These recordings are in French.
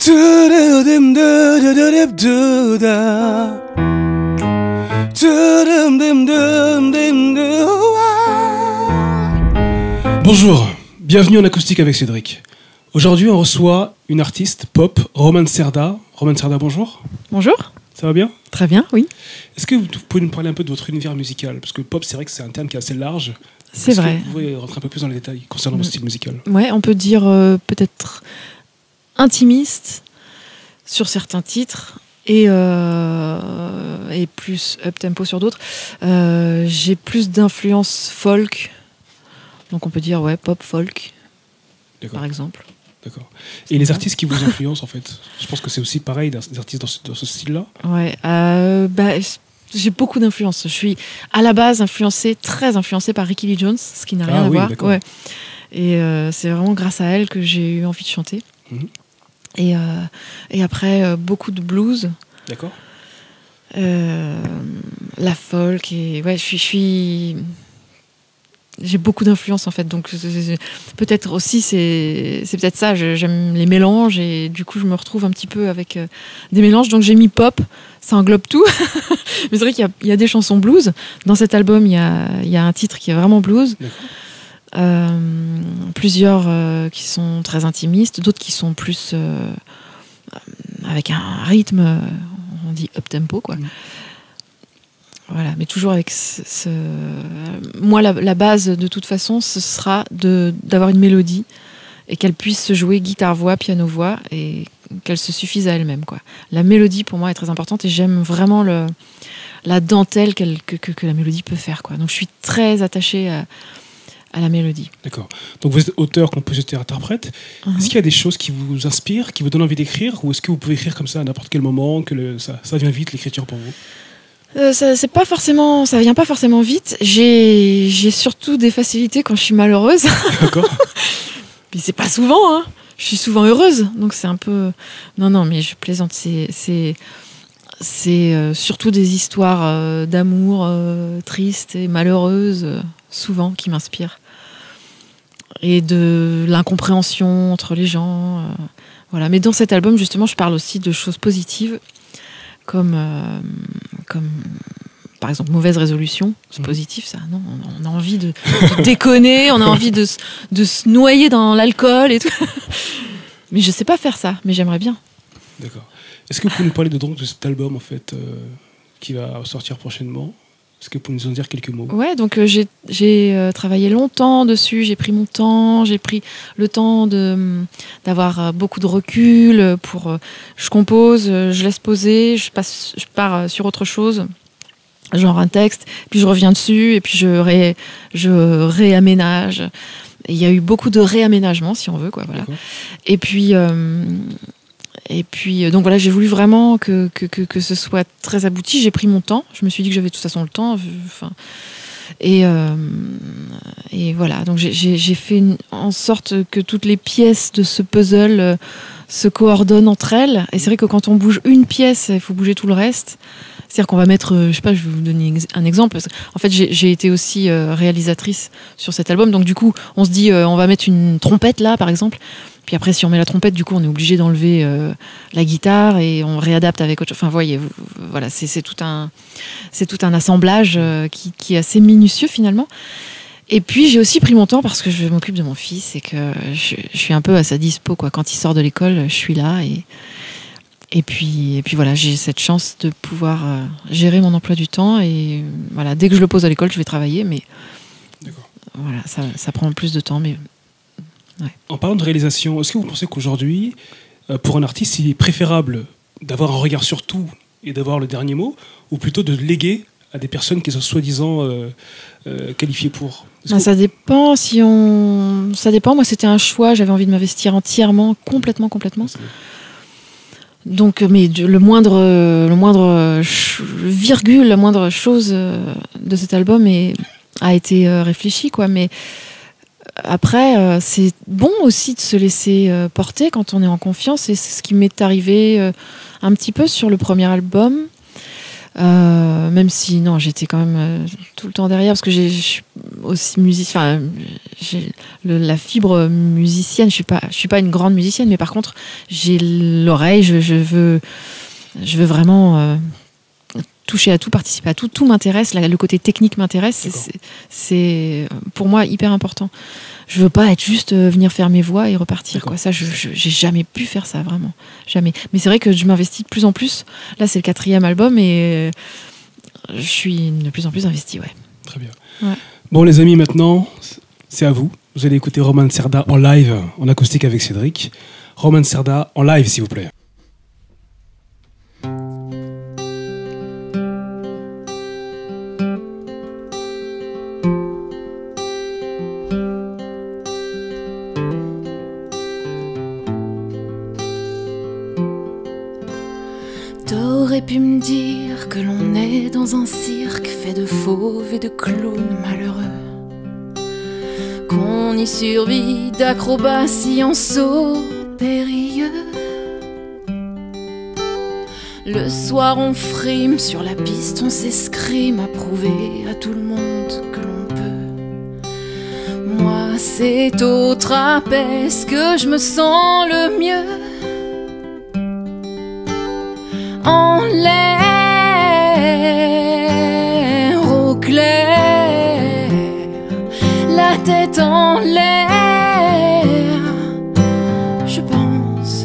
Bonjour, bienvenue en acoustique avec Cédric. Aujourd'hui, on reçoit une artiste pop, Romane Cerda. Romane Cerda, bonjour. Bonjour. Ça va bien? Très bien, oui. Est-ce que vous pouvez nous parler un peu de votre univers musical? Parce que pop, c'est vrai que c'est un terme qui est assez large. C'est vrai. Vous pouvez rentrer un peu plus dans les détails concernant votre style musical? Ouais, on peut dire peut-être intimiste sur certains titres et plus up-tempo sur d'autres. J'ai plus d'influence folk, donc on peut dire ouais, pop-folk, par exemple. D'accord. Et les artistes qui vous influencent, en fait, je pense que c'est aussi pareil, des artistes dans ce style-là? Ouais, j'ai beaucoup d'influence. Je suis à la base très influencée par Rickie Lee Jones, ce qui n'a rien à voir. Ouais. Et c'est vraiment grâce à elle que j'ai eu envie de chanter. Et après, beaucoup de blues. D'accord. La folk. Et ouais, j'ai beaucoup d'influence en fait, donc peut-être aussi c'est peut-être ça, j'aime les mélanges et du coup je me retrouve un petit peu avec des mélanges, donc j'ai mis pop, ça englobe tout. Mais c'est vrai qu'il y a des chansons blues dans cet album, il y a un titre qui est vraiment blues, plusieurs qui sont très intimistes, d'autres qui sont plus avec un rythme, on dit up tempo quoi. Voilà, mais toujours avec moi, la base, de toute façon, ce sera d'avoir une mélodie et qu'elle puisse se jouer guitare-voix, piano-voix et qu'elle se suffise à elle-même, quoi. La mélodie, pour moi, est très importante et j'aime vraiment la dentelle que la mélodie peut faire, quoi. Donc, je suis très attachée à la mélodie. D'accord. Donc, vous êtes auteur, compositeur, interprète. Est-ce qu'il y a des choses qui vous inspirent, qui vous donnent envie d'écrire, ou est-ce que vous pouvez écrire comme ça à n'importe quel moment, que ça vient vite, l'écriture, pour vous? Ça vient pas forcément vite. J'ai surtout des facilités quand je suis malheureuse. D'accord. Puis c'est pas souvent, hein. Je suis souvent heureuse, donc c'est un peu. Non, mais je plaisante. C'est surtout des histoires d'amour tristes et malheureuses, souvent, qui m'inspirent. Et de l'incompréhension entre les gens. Voilà. Mais dans cet album, justement, je parle aussi de choses positives. Comme par exemple mauvaise résolution, c'est positif ça, non? On a envie de déconner, on a envie de se noyer dans l'alcool et tout. Mais je sais pas faire ça, mais j'aimerais bien. D'accord. Est-ce que vous pouvez nous parler de cet album en fait qui va sortir prochainement? Est-ce que vous pouvez nous en dire quelques mots? Ouais, donc j'ai travaillé longtemps dessus, j'ai pris mon temps, j'ai pris le temps d'avoir beaucoup de recul je compose, je laisse poser, je pars sur autre chose, genre un texte, puis je reviens dessus et puis je réaménage. Il y a eu beaucoup de réaménagement, si on veut, quoi, voilà. Et puis, donc voilà, j'ai voulu vraiment que ce soit très abouti. J'ai pris mon temps. Je me suis dit que j'avais de toute façon le temps. Et voilà, donc j'ai fait en sorte que toutes les pièces de ce puzzle se coordonnent entre elles. Et c'est vrai que quand on bouge une pièce, il faut bouger tout le reste. C'est-à-dire qu'on va mettre, je sais pas, je vais vous donner un exemple. En fait, j'ai été aussi réalisatrice sur cet album. Donc du coup, on se dit, on va mettre une trompette là, par exemple. Puis après, si on met la trompette, du coup, on est obligé d'enlever la guitare et on réadapte avec autre chose. Enfin, voyez, voilà, c'est tout un assemblage qui est assez minutieux finalement. Et puis, j'ai aussi pris mon temps parce que je m'occupe de mon fils et que je suis un peu à sa dispo, quoi. Quand il sort de l'école, je suis là et puis voilà, j'ai cette chance de pouvoir gérer mon emploi du temps et voilà, dès que je le pose à l'école, je vais travailler, mais voilà, ça prend plus de temps, mais. Ouais. En parlant de réalisation, est-ce que vous pensez qu'aujourd'hui, pour un artiste, il est préférable d'avoir un regard sur tout et d'avoir le dernier mot, ou plutôt de léguer à des personnes qui sont soi-disant qualifiées pour? Ça dépend. Ça dépend. Moi, c'était un choix. J'avais envie de m'investir entièrement, complètement. Donc, mais le moindre virgule, la moindre chose de cet album a été réfléchi, quoi. Mais après, c'est bon aussi de se laisser porter quand on est en confiance, et c'est ce qui m'est arrivé un petit peu sur le premier album, même si non, j'étais quand même tout le temps derrière, parce que je suis aussi musicien, enfin, la fibre musicienne. Je suis pas une grande musicienne, mais par contre, j'ai l'oreille. Je veux vraiment toucher à tout, participer à tout. Tout m'intéresse. Le côté technique m'intéresse. C'est pour moi hyper important. Je veux pas être juste venir faire mes voix et repartir. Quoi. Ça, j'ai jamais pu faire ça, vraiment. Jamais. Mais c'est vrai que je m'investis de plus en plus. Là, c'est le 4e album et je suis de plus en plus investie, ouais. Très bien. Ouais. Bon, les amis, maintenant, c'est à vous. Vous allez écouter Roman Cerda en live, en acoustique avec Cédric. Roman Cerda en live, s'il vous plaît. T'aurais pu me dire que l'on est dans un cirque fait de fauves et de clowns malheureux, qu'on y survit d'acrobatie en saut périlleux. Le soir on frime, sur la piste on s'escrime, à prouver à tout le monde que l'on peut. Moi c'est au trapèze que je me sens le mieux. En l'air, au clair, la tête en l'air, je pense.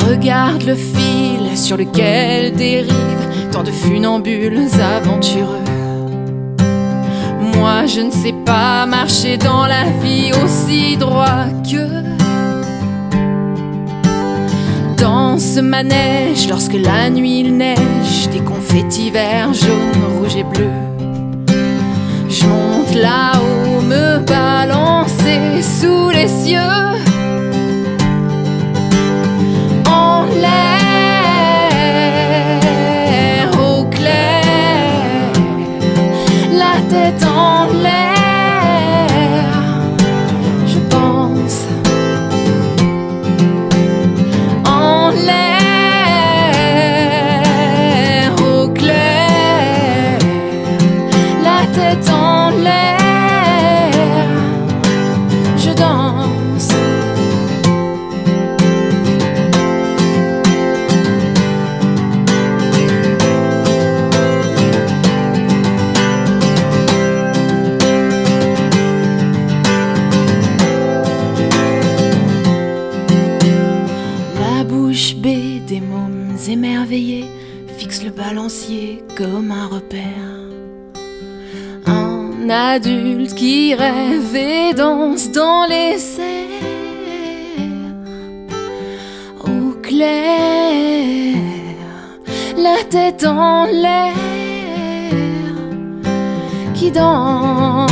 Regarde le fil sur lequel dérivent tant de funambules aventureux. Moi je ne sais pas marcher dans la vie aussi droit qu'eux. Dans ce manège, lorsque la nuit il neige, des confettis verts, jaunes, rouges et bleus. Je monte là-haut, me balancer sous les cieux. En l'air, au clair, la tête en l'air, je pense. En l'air, au clair, la tête en l'air, je danse. La bouche bée des mômes émerveillés fixe le balancier comme un repère. Un adulte qui rêve et danse dans les airs. Au clair, la tête en l'air, qui danse.